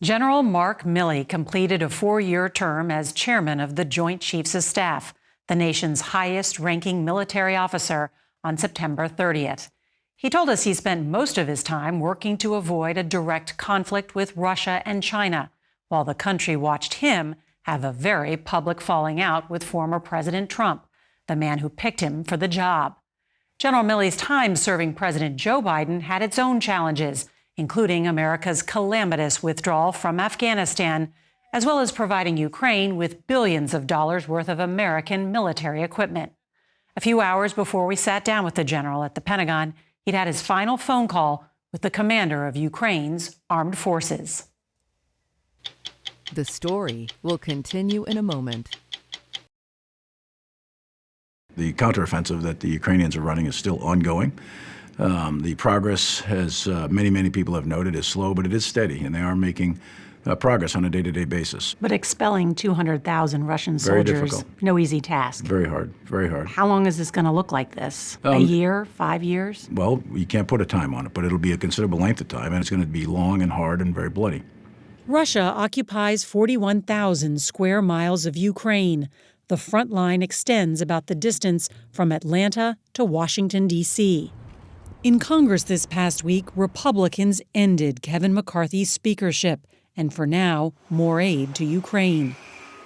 General Mark Milley completed a 4-year term as chairman of the Joint Chiefs of Staff, the nation's highest-ranking military officer, on September 30th. He told us he spent most of his time working to avoid a direct conflict with Russia and China, while the country watched him have a very public falling out with former President Trump, the man who picked him for the job. General Milley's time serving President Joe Biden had its own challenges, including America's calamitous withdrawal from Afghanistan, as well as providing Ukraine with billions of dollars worth of American military equipment. A few hours before we sat down with the general at the Pentagon, he'd had his final phone call with the commander of Ukraine's armed forces. The story will continue in a moment. The counteroffensive that the Ukrainians are running is still ongoing. The progress, as many people have noted, is slow, but it is steady, and they are making progress on a day-to-day basis. But expelling 200,000 Russian Very soldiers, difficult. no easy task. Very hard, very hard. How long is this going to look like this? A year, 5 years? Well, you can't put a time on it, but it'll be a considerable length of time, and it's going to be long and hard and very bloody. Russia occupies 41,000 square miles of Ukraine. The front line extends about the distance from Atlanta to Washington, D.C. In Congress this past week, Republicans ended Kevin McCarthy's speakership and, for now, more aid to Ukraine.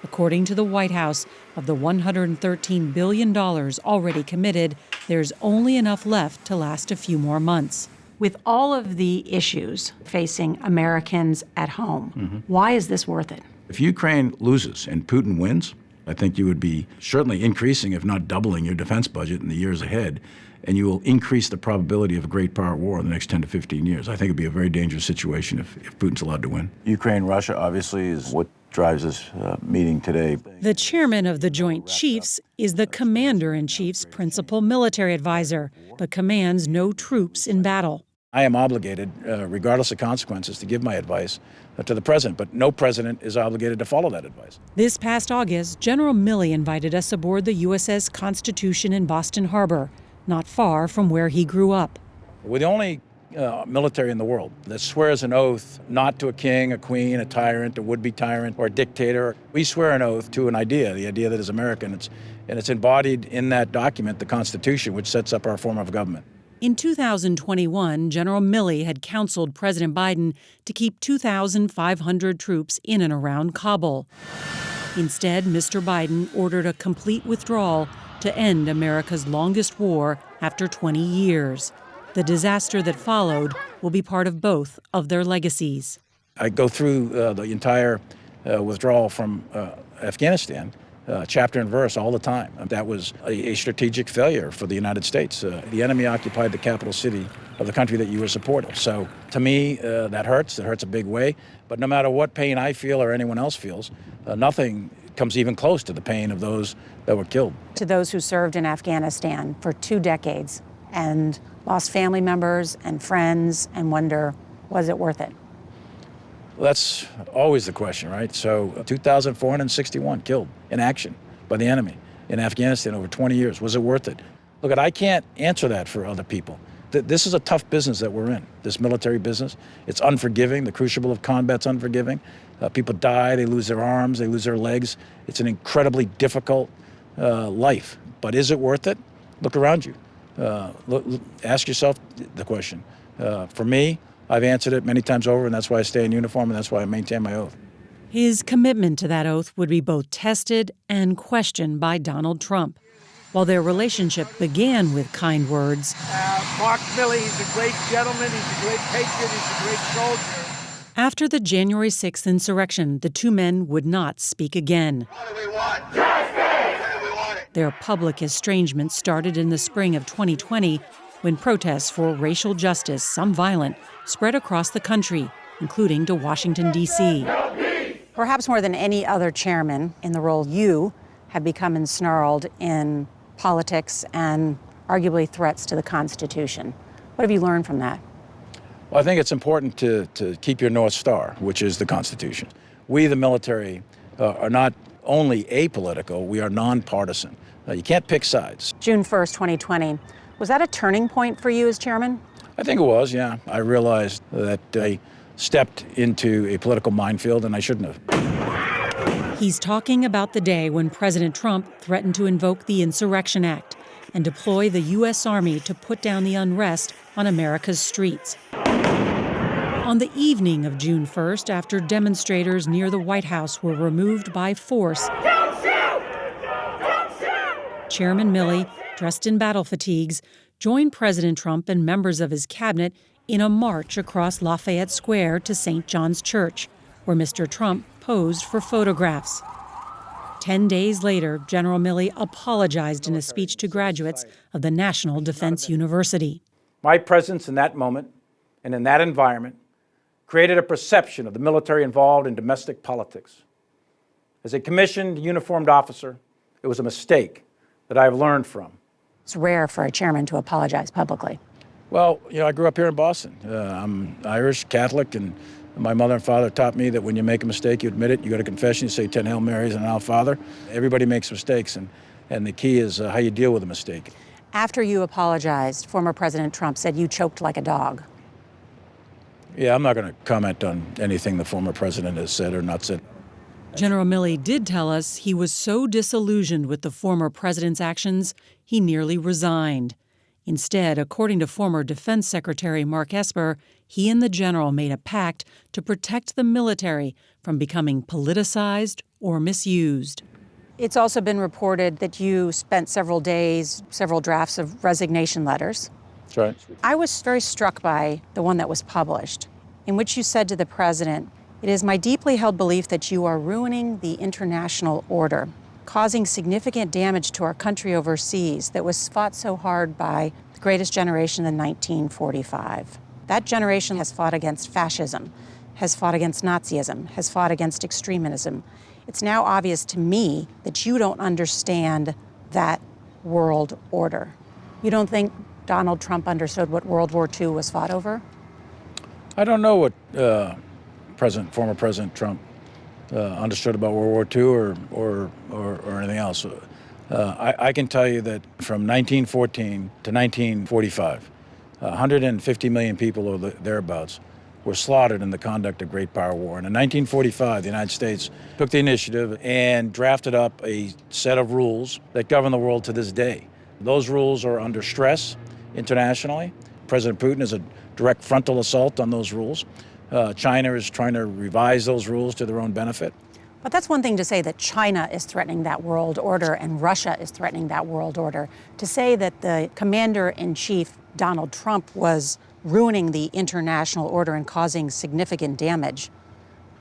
According to the White House, of the $113 billion already committed, there's only enough left to last a few more months. With all of the issues facing Americans at home, why is this worth it? If Ukraine loses and Putin wins, I think you would be certainly increasing, if not doubling, your defense budget in the years ahead, and you will increase the probability of a great power war in the next 10 to 15 years. I think it would be a very dangerous situation if Putin's allowed to win. Ukraine-Russia, obviously, is what drives this meeting today. The chairman of the Joint Chiefs is the commander-in-chief's principal military advisor, but commands no troops in battle. I am obligated, regardless of consequences, to give my advice to the president, but no president is obligated to follow that advice. This past August, General Milley invited us aboard the USS Constitution in Boston Harbor, not far from where he grew up. We're the only military in the world that swears an oath not to a king, a queen, a tyrant, a would-be tyrant, or a dictator. We swear an oath to an idea, the idea that is American. And it's embodied in that document, the Constitution, which sets up our form of government. In 2021, General Milley had counseled President Biden to keep 2,500 troops in and around Kabul. Instead, Mr. Biden ordered a complete withdrawal to end America's longest war after 20 years. The disaster that followed will be part of both of their legacies. I go through the entire withdrawal from Afghanistan, chapter and verse all the time. That was a strategic failure for the United States. The enemy occupied the capital city of the country that you were supporting. So to me, that hurts. It hurts a big way. But no matter what pain I feel or anyone else feels, nothing comes even close to the pain of those that were killed. To those who served in Afghanistan for 2 decades and lost family members and friends and wonder, was it worth it? Well, that's always the question, right? So 2,461 killed in action by the enemy in Afghanistan over 20 years. Was it worth it? Look, I can't answer that for other people. This is a tough business that we're in, this military business. It's unforgiving. The crucible of combat's unforgiving. People die, they lose their arms, they lose their legs. It's an incredibly difficult life. But is it worth it? Look around you. Ask yourself the question. For me, I've answered it many times over, and that's why I stay in uniform, and that's why I maintain my oath. His commitment to that oath would be both tested and questioned by Donald Trump. While their relationship began with kind words, Mark Milley, he's a great gentleman, he's a great patriot, he's a great soldier. After the January 6th insurrection, the two men would not speak again. What do we want? Justice! What do we want? Their public estrangement started in the spring of 2020 when protests for racial justice, some violent, spread across the country, including to Washington, D.C. Perhaps more than any other chairman in the role you have become ensnarled in politics and arguably threats to the Constitution. What have you learned from that? Well, I think it's important to keep your North Star, which is the Constitution. We, the military, are not only apolitical, we are nonpartisan. You can't pick sides. June 1st, 2020. Was that a turning point for you as chairman? I think it was, yeah. I realized that stepped into a political minefield, and I shouldn't have. He's talking about the day when President Trump threatened to invoke the Insurrection Act and deploy the U.S. Army to put down the unrest on America's streets. On the evening of June 1st, after demonstrators near the White House were removed by force, Chairman Milley, dressed in battle fatigues, joined President Trump and members of his cabinet in a march across Lafayette Square to St. John's Church, where Mr. Trump posed for photographs. 10 days later, General Milley apologized in a speech to graduates of the National Defense University. My presence in that moment and in that environment created a perception of the military involved in domestic politics. As a commissioned uniformed officer, it was a mistake that I have learned from. It's rare for a chairman to apologize publicly. Well, I grew up here in Boston. I'm Irish, Catholic, and my mother and father taught me that when you make a mistake, you admit it, you go to confession, you say 10 Hail Marys and Our Father. Everybody makes mistakes, and the key is how you deal with a mistake. After you apologized, former President Trump said you choked like a dog. Yeah, I'm not going to comment on anything the former president has said or not said. General Milley did tell us he was so disillusioned with the former president's actions, he nearly resigned. Instead, according to former Defense Secretary Mark Esper, he and the general made a pact to protect the military from becoming politicized or misused. It's also been reported that you spent several days, several drafts of resignation letters. That's right. I was very struck by the one that was published, in which you said to the president, "It is my deeply held belief that you are ruining the international order, causing significant damage to our country overseas that was fought so hard by the greatest generation in 1945. That generation has fought against fascism, has fought against Nazism, has fought against extremism. It's now obvious to me that you don't understand that world order." You don't think Donald Trump understood what World War II was fought over? I don't know what former President Trump understood about World War II or anything else. I can tell you that from 1914 to 1945, 150 million people or thereabouts were slaughtered in the conduct of Great Power War. And in 1945, the United States took the initiative and drafted up a set of rules that govern the world to this day. Those rules are under stress internationally. President Putin is a direct frontal assault on those rules. China is trying to revise those rules to their own benefit. But that's one thing to say that China is threatening that world order and Russia is threatening that world order. To say that the commander-in-chief, Donald Trump, was ruining the international order and causing significant damage.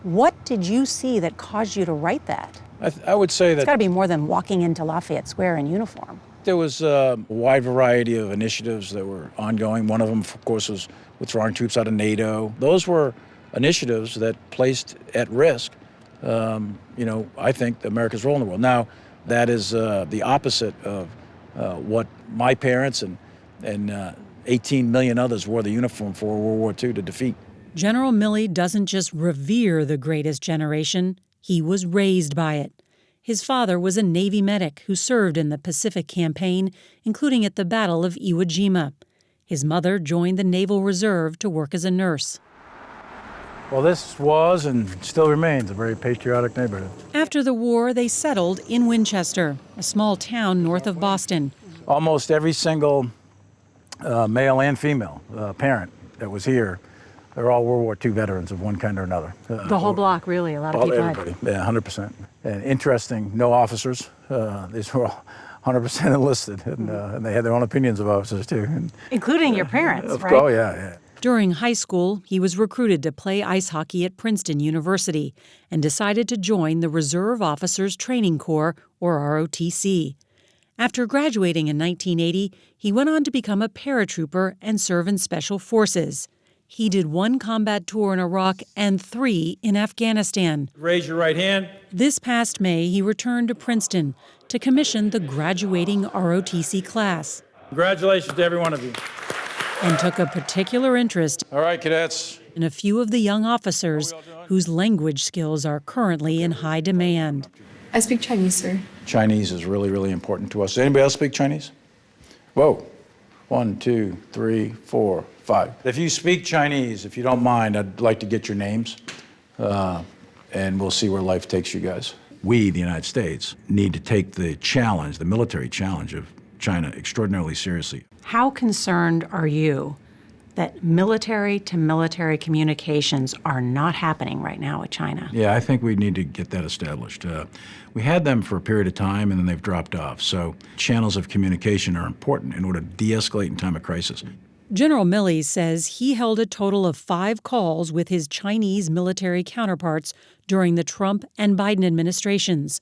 What did you see that caused you to write that? I would say that It's got to be more than walking into Lafayette Square in uniform. there was a wide variety of initiatives that were ongoing. One of them, of course, was withdrawing troops out of NATO. Those were initiatives that placed at risk, I think, America's role in the world. Now, that is the opposite of what my parents and 18 million others wore the uniform for World War II to defeat. General Milley doesn't just revere the greatest generation, he was raised by it. His father was a Navy medic who served in the Pacific Campaign, including at the Battle of Iwo Jima. His mother joined the Naval Reserve to work as a nurse. Well, this was and still remains a very patriotic neighborhood. After the war, they settled in Winchester, a small town north of Boston. Almost every single male and female parent that was here, they're all World War II veterans of one kind or another. The whole block, really, a lot of people had. Everybody, yeah, 100%. And interesting, no officers. These were all 100% enlisted, and they had their own opinions of officers, too. And, Including your parents, right? Oh, yeah. During high school, he was recruited to play ice hockey at Princeton University and decided to join the Reserve Officers Training Corps, or ROTC. After graduating in 1980, he went on to become a paratrooper and serve in Special Forces. He did 1 combat tour in Iraq and 3 in Afghanistan. Raise your right hand. This past May, he returned to Princeton to commission the graduating ROTC class. Congratulations to every one of you. And took a particular interest All right, cadets. in a few of the young officers whose language skills are currently in high demand. I speak Chinese, sir. Chinese is really, really important to us. Does anybody else speak Chinese? Whoa. 1, 2, 3, 4, 5. If you speak Chinese, if you don't mind, I'd like to get your names, and we'll see where life takes you guys. We, the United States, need to take the challenge, the military challenge of China extraordinarily seriously. How concerned are you that military-to-military communications are not happening right now with China? Yeah, I think we need to get that established. We had them for a period of time, and then they've dropped off. So channels of communication are important in order to de-escalate in time of crisis. General Milley says he held a total of 5 calls with his Chinese military counterparts during the Trump and Biden administrations.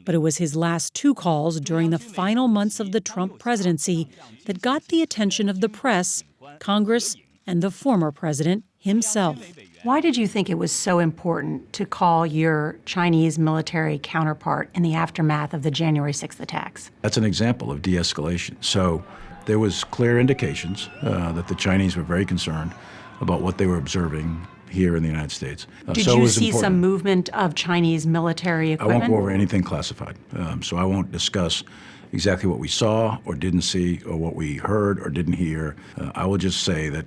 But it was his last 2 calls during the final months of the Trump presidency that got the attention of the press, Congress, and the former president himself. Why did you think it was so important to call your Chinese military counterpart in the aftermath of the January 6th attacks? That's an example of de-escalation. So there was clear indications that the Chinese were very concerned about what they were observing here in the United States. Did you see some movement of Chinese military equipment? I won't go over anything classified, so I won't discuss exactly what we saw or didn't see or what we heard or didn't hear. I will just say that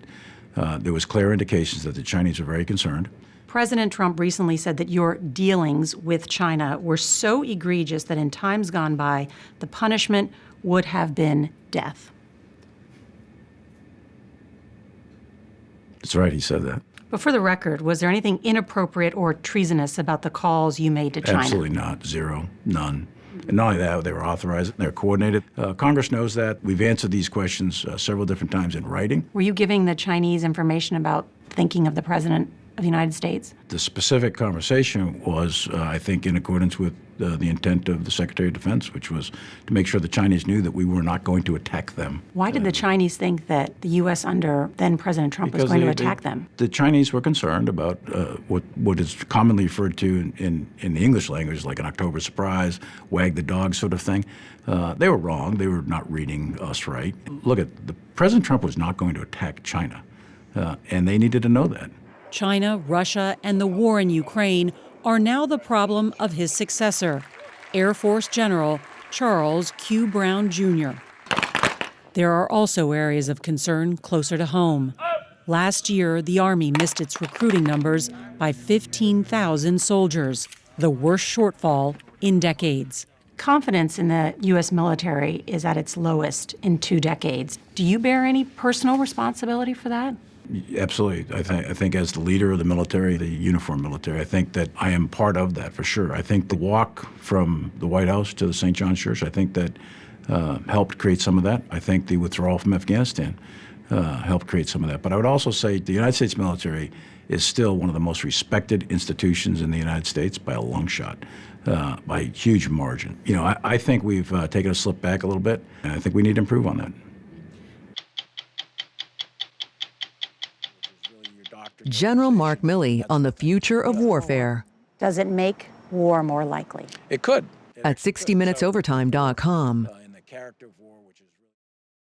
there was clear indications that the Chinese were very concerned. President Trump recently said that your dealings with China were so egregious that in times gone by, the punishment would have been death. That's right, he said that. But for the record, was there anything inappropriate or treasonous about the calls you made to China? Absolutely not. Zero. None. And not only that, they were authorized, they're coordinated. Congress knows that. We've answered these questions several different times in writing. Were you giving the Chinese information about thinking of the President of the United States? The specific conversation was, I think, in accordance with the intent of the Secretary of Defense, which was to make sure the Chinese knew that we were not going to attack them. Why did the Chinese think that the U.S. under then-President Trump was going to attack them? The Chinese were concerned about what is commonly referred to in the English language, like an October surprise, wag the dog sort of thing. They were wrong. They were not reading us right. Look, President Trump was not going to attack China, and they needed to know that. China, Russia, and the war in Ukraine are now the problem of his successor, Air Force General Charles Q. Brown, Jr. There are also areas of concern closer to home. Last year, the Army missed its recruiting numbers by 15,000 soldiers, the worst shortfall in decades. Confidence in the U.S. military is at its lowest in 2 decades. Do you bear any personal responsibility for that? Absolutely. I think as the leader of the military, the uniformed military, I think that I am part of that for sure. I think the walk from the White House to the St. John's Church, I think that helped create some of that. I think the withdrawal from Afghanistan helped create some of that. But I would also say the United States military is still one of the most respected institutions in the United States by a long shot, by a huge margin. You know, I think we've taken a slip back a little bit, and I think we need to improve on that. General Mark Milley on the future of warfare Does it make war more likely? It could. at 60minutesovertime.com. In the character of war, which is